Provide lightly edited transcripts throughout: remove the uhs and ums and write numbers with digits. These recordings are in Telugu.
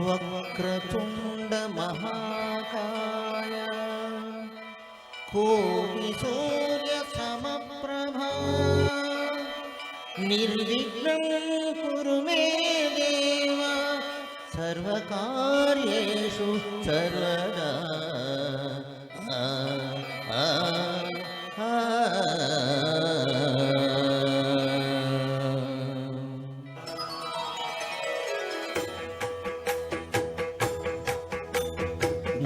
వక్రతుండ మహాకాయ కోటి సూర్య సమప్రభా నిర్విఘ్నం కురు మే దేవ సర్వకార్యేషు సర్వదా.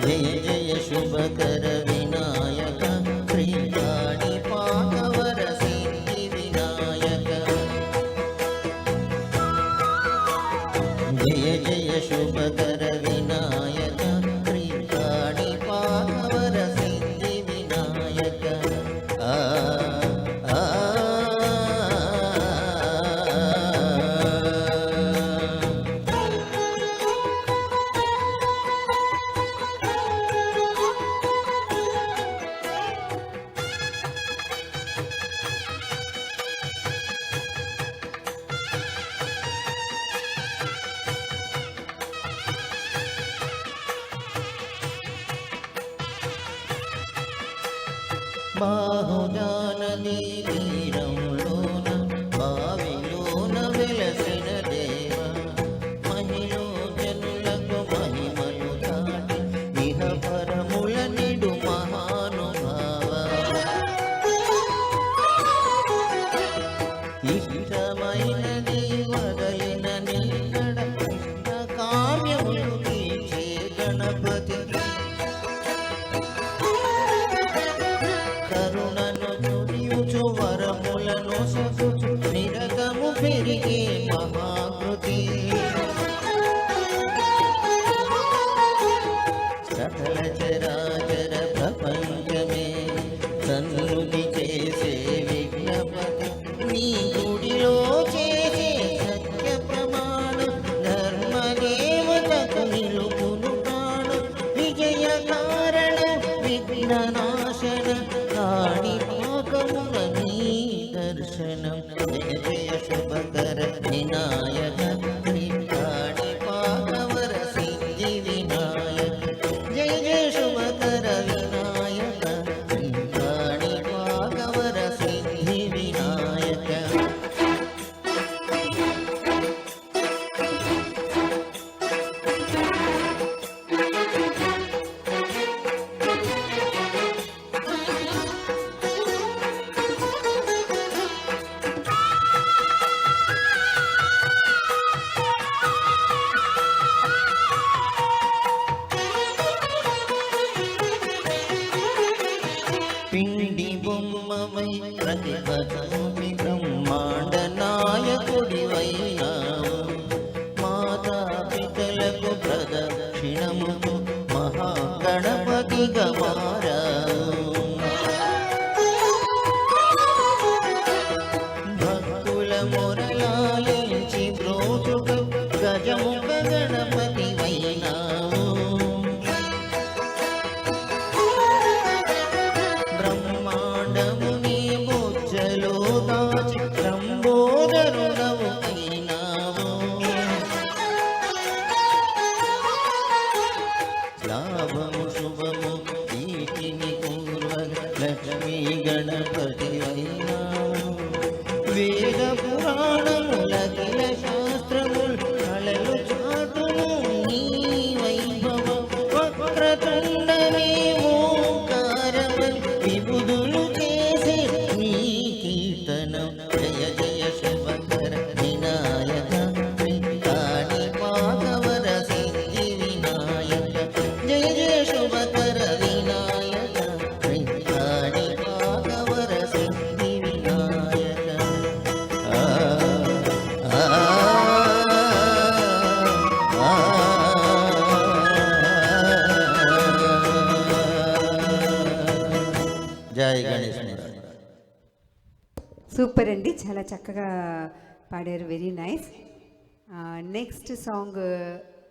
జయ జయ శుభకర వినాయక శ్రీకాళి పాకవర సిద్ధి వినాయక. జయ జయ శుభకర వినాయక శ్రీకాళి పాకవర సిద్ధి వినాయక. బాహుజానదీ తీరంలోన బావిలోన వెలసిన దేవ మహిళో జనులకు మహిమలు దాటి ఇహ పరముల నిడు మహానుభావ. ఇష్టమైనది వదలిన నీకడ ఇష్ట కామ్యములు తీర్చే గణపతి. కరుణను చుడియుచు వరములను సగుచు నిరతము పెరిగే మహాకృతి. సకల చరాచర ప్రపంచమే సన్నుతి చేసే విఘ్నపతి. నీ గుడిలో చేసే సత్య ప్రమాణం ధర్మదేవతకు నిలుపును ప్రాణం. విజయ కారణం విఘ్ననాశన కాణిపాకమున నీ దర్శనం. జయ జయ శుభకర వినాయక శ్రీకాణిపాకవర సిద్ధి వినాయక. జయ జయ శుభకర వినాయక శ్రీకాణిపాకవర సిద్ధి వినాయక. పిండి బొమ్మవై ప్రతిభూమి బ్రహ్మాండ నాయకుడివైనావు. మాతా పితలకు ప్రదక్షిణముకు మహాగణపతిగా మారావు. భక్తుల మొరలాలించి బ్రోచుక గజముఖ గణపతివైనావు. బ్రహ్మాండముని బొజ్జలో దాచి లంబోదరుడవు అయినావు. లాభము శుభము వీటిని పూర్వ లక్ష్మీ గణపతి అయినావు. వేద పురాణములకిల శాస్త్రములు కళలు చాటును నీ వైభవం. వక్రతుండమే ఓంకారమని విబుధులు చేసే నీ కీర్తనం. జయ జయ శుభకర వినాయక శ్రీకాణిపాకవర సిద్ధి వినాయక. జయ జయ శుభకర వినాయక శ్రీకాణిపాకవర సిద్ధి వినాయక. జై గణేష్. సూపర్ అండి, చాలా చక్కగా పాడారు. Very nice. Next song